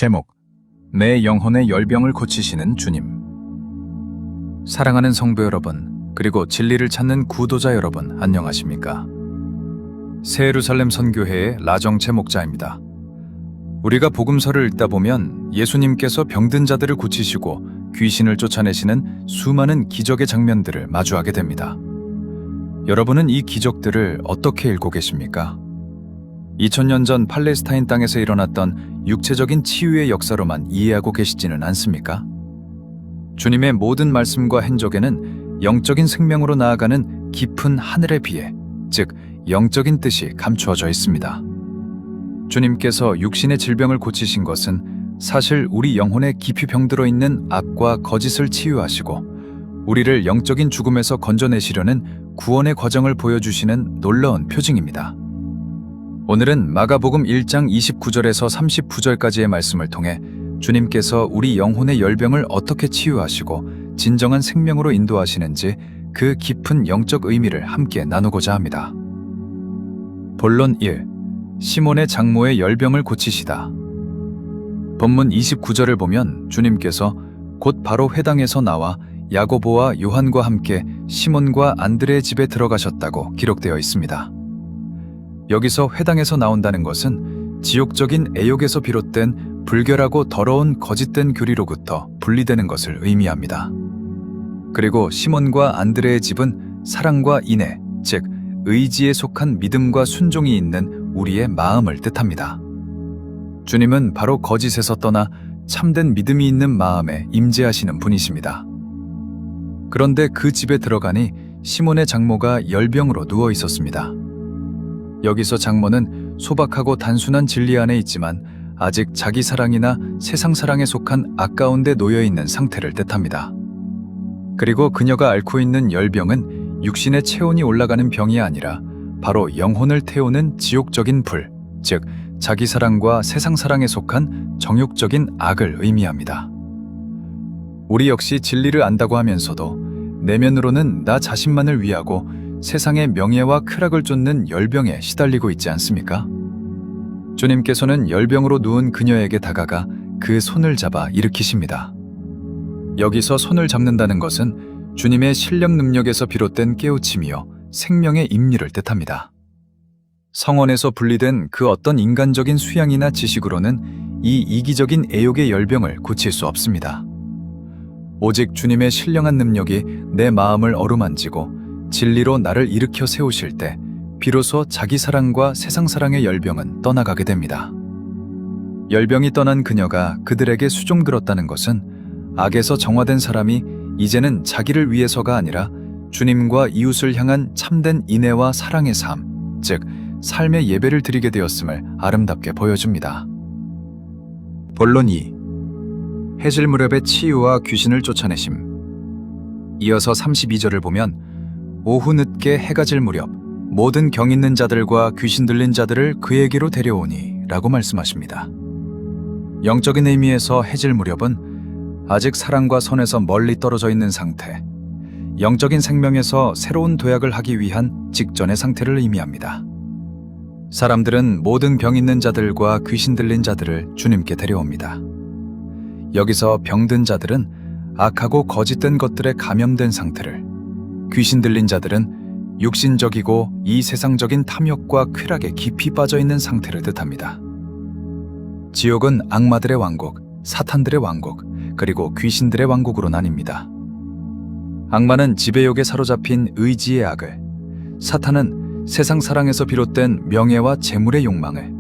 제목, 내 영혼의 열병을 고치시는 주님. 사랑하는 성도 여러분, 그리고 진리를 찾는 구도자 여러분, 안녕하십니까? 새 예루살렘 선교회의 라정채 목자입니다. 우리가 복음서를 읽다 보면 예수님께서 병든 자들을 고치시고 귀신을 쫓아내시는 수많은 기적의 장면들을 마주하게 됩니다. 여러분은 이 기적들을 어떻게 읽고 계십니까? 2000년 전 팔레스타인 땅에서 일어났던 육체적인 치유의 역사로만 이해하고 계시지는 않습니까? 주님의 모든 말씀과 행적에는 영적인 생명으로 나아가는 깊은 하늘의 비애, 즉 영적인 뜻이 감추어져 있습니다. 주님께서 육신의 질병을 고치신 것은 사실 우리 영혼에 깊이 병들어 있는 악과 거짓을 치유하시고 우리를 영적인 죽음에서 건져내시려는 구원의 과정을 보여주시는 놀라운 표징입니다. 오늘은 마가복음 1장 29절에서 39절까지의 말씀을 통해 주님께서 우리 영혼의 열병을 어떻게 치유하시고 진정한 생명으로 인도하시는지 그 깊은 영적 의미를 함께 나누고자 합니다. 본론 1. 시몬의 장모의 열병을 고치시다. 본문 29절을 보면 주님께서 곧 바로 회당에서 나와 야고보와 요한과 함께 시몬과 안드레의 집에 들어가셨다고 기록되어 있습니다. 여기서 회당에서 나온다는 것은 지옥적인 애욕에서 비롯된 불결하고 더러운 거짓된 교리로부터 분리되는 것을 의미합니다. 그리고 시몬과 안드레의 집은 사랑과 인애, 즉 의지에 속한 믿음과 순종이 있는 우리의 마음을 뜻합니다. 주님은 바로 거짓에서 떠나 참된 믿음이 있는 마음에 임재하시는 분이십니다. 그런데 그 집에 들어가니 시몬의 장모가 열병으로 누워 있었습니다. 여기서 장모는 소박하고 단순한 진리 안에 있지만 아직 자기 사랑이나 세상 사랑에 속한 악 가운데 놓여있는 상태를 뜻합니다. 그리고 그녀가 앓고 있는 열병은 육신의 체온이 올라가는 병이 아니라 바로 영혼을 태우는 지옥적인 불, 즉 자기 사랑과 세상 사랑에 속한 정욕적인 악을 의미합니다. 우리 역시 진리를 안다고 하면서도 내면으로는 나 자신만을 위하고 세상의 명예와 쾌락을 쫓는 열병에 시달리고 있지 않습니까? 주님께서는 열병으로 누운 그녀에게 다가가 그 손을 잡아 일으키십니다. 여기서 손을 잡는다는 것은 주님의 신령 능력에서 비롯된 깨우침이요 생명의 임리를 뜻합니다. 성원에서 분리된 그 어떤 인간적인 수양이나 지식으로는 이 이기적인 애욕의 열병을 고칠 수 없습니다. 오직 주님의 신령한 능력이 내 마음을 어루만지고 진리로 나를 일으켜 세우실 때 비로소 자기 사랑과 세상 사랑의 열병은 떠나가게 됩니다. 열병이 떠난 그녀가 그들에게 수종 들었다는 것은 악에서 정화된 사람이 이제는 자기를 위해서가 아니라 주님과 이웃을 향한 참된 인애와 사랑의 삶, 즉 삶의 예배를 드리게 되었음을 아름답게 보여줍니다. 본론 2. 해질 무렵의 치유와 귀신을 쫓아내심. 이어서 32절을 보면 오후 늦게 해가 질 무렵 모든 경 있는 자들과 귀신 들린 자들을 그에게로 데려오니 라고 말씀하십니다. 영적인 의미에서 해질 무렵은 아직 사랑과 선에서 멀리 떨어져 있는 상태, 영적인 생명에서 새로운 도약을 하기 위한 직전의 상태를 의미합니다. 사람들은 모든 병 있는 자들과 귀신 들린 자들을 주님께 데려옵니다. 여기서 병든 자들은 악하고 거짓된 것들에 감염된 상태를, 귀신 들린 자들은 육신적이고 이 세상적인 탐욕과 쾌락에 깊이 빠져있는 상태를 뜻합니다. 지옥은 악마들의 왕국, 사탄들의 왕국, 그리고 귀신들의 왕국으로 나뉩니다. 악마는 지배욕에 사로잡힌 의지의 악을, 사탄은 세상 사랑에서 비롯된 명예와 재물의 욕망을,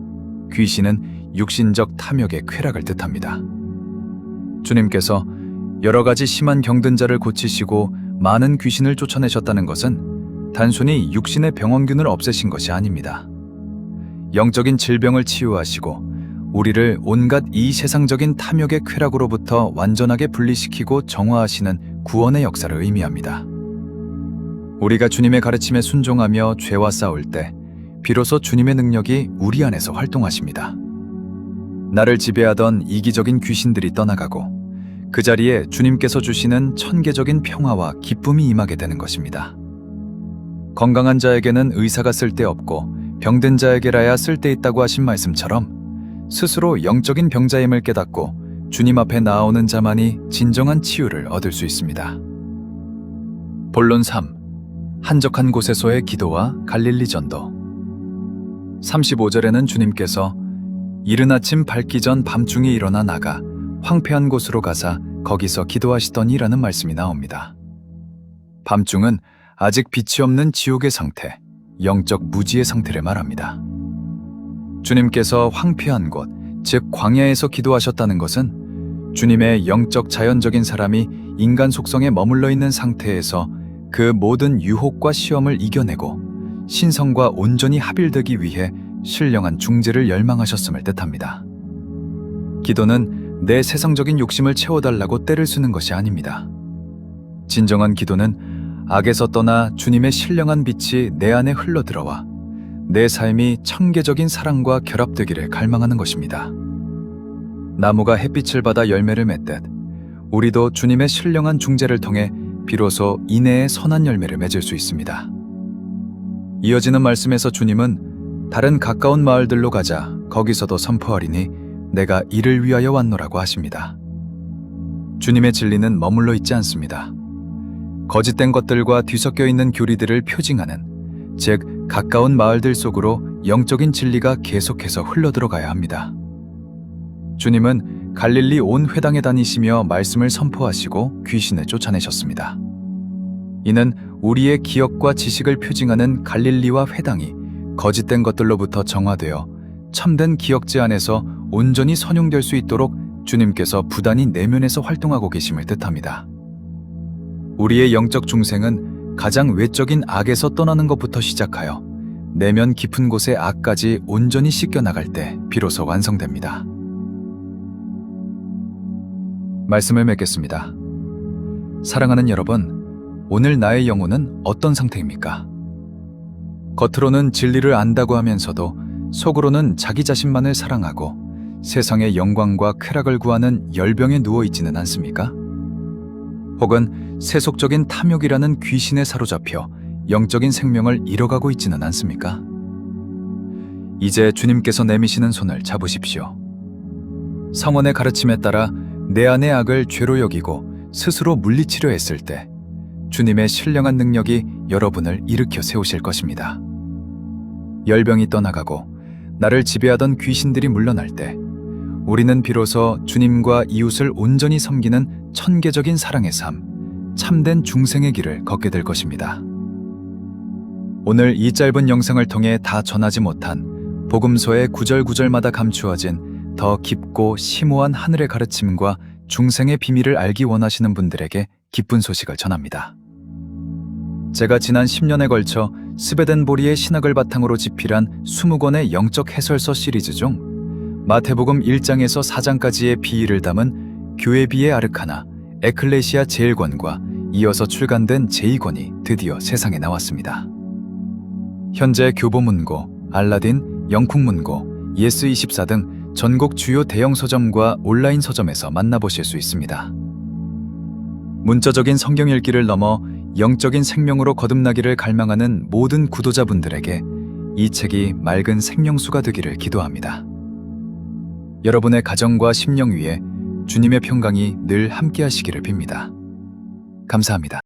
귀신은 육신적 탐욕의 쾌락을 뜻합니다. 주님께서 여러 가지 심한 병든 자를 고치시고 많은 귀신을 쫓아내셨다는 것은 단순히 육신의 병원균을 없애신 것이 아닙니다. 영적인 질병을 치유하시고 우리를 온갖 이 세상적인 탐욕의 쾌락으로부터 완전하게 분리시키고 정화하시는 구원의 역사를 의미합니다. 우리가 주님의 가르침에 순종하며 죄와 싸울 때 비로소 주님의 능력이 우리 안에서 활동하십니다. 나를 지배하던 이기적인 귀신들이 떠나가고 그 자리에 주님께서 주시는 천개적인 평화와 기쁨이 임하게 되는 것입니다. 건강한 자에게는 의사가 쓸데없고 병든 자에게라야 쓸데있다고 하신 말씀처럼 스스로 영적인 병자임을 깨닫고 주님 앞에 나아오는 자만이 진정한 치유를 얻을 수 있습니다. 본론 3. 한적한 곳에서의 기도와 갈릴리 전도. 35절에는 주님께서 이른 아침 밝기 전 밤중에 일어나 나가 황폐한 곳으로 가사 거기서 기도하시더니라는 말씀이 나옵니다. 밤중은 아직 빛이 없는 지옥의 상태, 영적 무지의 상태를 말합니다. 주님께서 황폐한 곳, 즉 광야에서 기도하셨다는 것은 주님의 영적 자연적인 사람이 인간 속성에 머물러 있는 상태에서 그 모든 유혹과 시험을 이겨내고 신성과 온전히 합일되기 위해 신령한 중재를 열망하셨음을 뜻합니다. 기도는 내 세상적인 욕심을 채워달라고 떼를 쓰는 것이 아닙니다. 진정한 기도는 악에서 떠나 주님의 신령한 빛이 내 안에 흘러들어와 내 삶이 청계적인 사랑과 결합되기를 갈망하는 것입니다. 나무가 햇빛을 받아 열매를 맺듯 우리도 주님의 신령한 중재를 통해 비로소 인내의 선한 열매를 맺을 수 있습니다. 이어지는 말씀에서 주님은 다른 가까운 마을들로 가자 거기서도 선포하리니 내가 이를 위하여 왔노라고 하십니다. 주님의 진리는 머물러 있지 않습니다. 거짓된 것들과 뒤섞여 있는 교리들을 표징하는, 즉 가까운 마을들 속으로 영적인 진리가 계속해서 흘러들어가야 합니다. 주님은 갈릴리 온 회당에 다니시며 말씀을 선포하시고 귀신을 쫓아내셨습니다. 이는 우리의 기억과 지식을 표징하는 갈릴리와 회당이 거짓된 것들로부터 정화되어 참된 기억제 안에서 온전히 선용될 수 있도록 주님께서 부단히 내면에서 활동하고 계심을 뜻합니다. 우리의 영적 중생은 가장 외적인 악에서 떠나는 것부터 시작하여 내면 깊은 곳의 악까지 온전히 씻겨나갈 때 비로소 완성됩니다. 말씀을 맺겠습니다. 사랑하는 여러분, 오늘 나의 영혼은 어떤 상태입니까? 겉으로는 진리를 안다고 하면서도 속으로는 자기 자신만을 사랑하고 세상의 영광과 쾌락을 구하는 열병에 누워있지는 않습니까? 혹은 세속적인 탐욕이라는 귀신에 사로잡혀 영적인 생명을 잃어가고 있지는 않습니까? 이제 주님께서 내미시는 손을 잡으십시오. 성원의 가르침에 따라 내 안의 악을 죄로 여기고 스스로 물리치려 했을 때 주님의 신령한 능력이 여러분을 일으켜 세우실 것입니다. 열병이 떠나가고 나를 지배하던 귀신들이 물러날 때 우리는 비로소 주님과 이웃을 온전히 섬기는 천계적인 사랑의 삶, 참된 중생의 길을 걷게 될 것입니다. 오늘 이 짧은 영상을 통해 다 전하지 못한 복음서의 구절구절마다 감추어진 더 깊고 심오한 하늘의 가르침과 중생의 비밀을 알기 원하시는 분들에게 기쁜 소식을 전합니다. 제가 지난 10년에 걸쳐 스베덴 보리의 신학을 바탕으로 집필한 20권의 영적 해설서 시리즈 중 마태복음 1장에서 4장까지의 비의를 담은 교회비의 아르카나, 에클레시아 제1권과 이어서 출간된 제2권이 드디어 세상에 나왔습니다. 현재 교보문고, 알라딘, 영국문고, 예스24 등 전국 주요 대형 서점과 온라인 서점에서 만나보실 수 있습니다. 문자적인 성경 읽기를 넘어 영적인 생명으로 거듭나기를 갈망하는 모든 구도자분들에게 이 책이 맑은 생명수가 되기를 기도합니다. 여러분의 가정과 심령 위에 주님의 평강이 늘 함께 하시기를 빕니다. 감사합니다.